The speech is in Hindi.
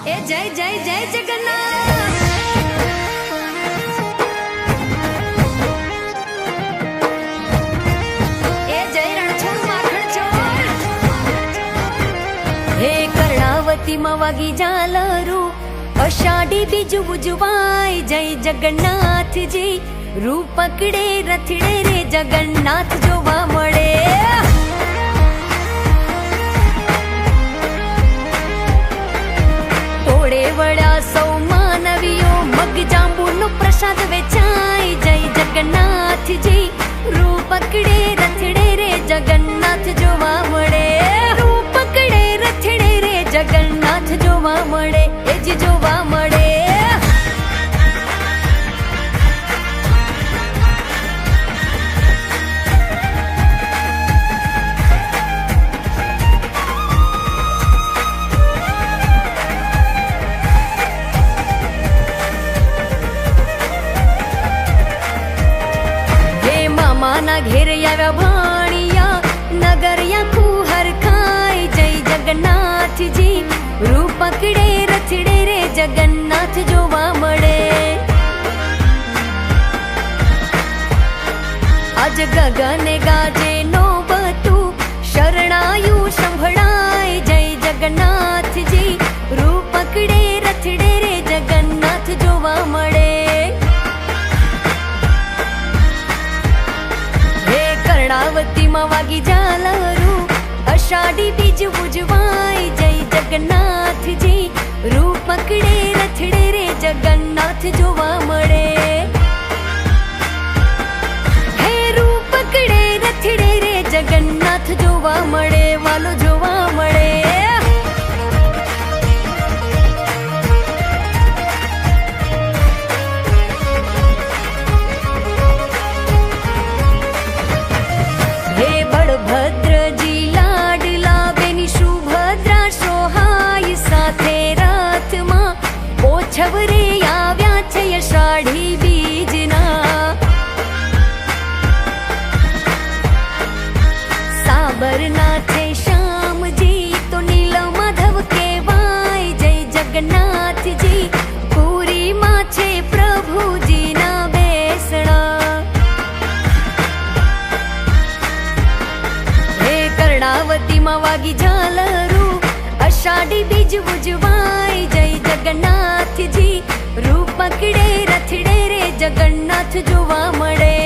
ए जय जय जय जगन्नाथ। ए जय रणछोड़ माखण चोर। हे कर्णावती में वागी झालरू अषाढ़ी बीजू उजवाय जय जगन्नाथ जी। रूप पकड़े रथड़े रे जगन्नाथ जोवा मळे। वड़ा सौ मानवीओ मग जांबू नो प्रसाद वेचाय जय जगन्नाथ जी। रूप पकड़े रथड़े रे जगन्नाथ जोवा मळे। रूप पकड़े रथड़े रे जगन्नाथ जोवा मळे। ए जी जोवा मळे। माना घेर याव्या भाणिया नगरिया कुहर खाय जय जगन्नाथ जी। रूप पकड़े रथड़े रे जगन्नाथ जोवा मळे। आज गगने गाजे नौबतू शरणायु संभळाय जय जगन्नाथ जी। रूप पकड़े रथड़े रे जगन्नाथ जोवा मळे। कर्णावती में वागी झालरू अषाढ़ी बीज उजवाय जय जगन्नाथ जी। रूप पकड़े रथड़े रे जगन्नाथ जोवा मळे। हे रूप पकड़े रथड़े रे जगन्नाथ जोवा मळे। वालो जोवा मळे। भद्र जी लाडला बेनी सुभद्रा सोहाय साथे रथ मां ओछवरे आव्या छे अषाढ़ी बीजना। साबरनाथे श्याम जी तो नील माधव केवाय जय जगन्नाथ जी। पूरी मां छे प्रभु जी ना बेसणा। कर्णावती में वागी झालरू अषाढ़ी बीज उजवाय जय जगन्नाथ जी। रूप पकड़े रथड़े रे जगन्नाथ जोवा मळे।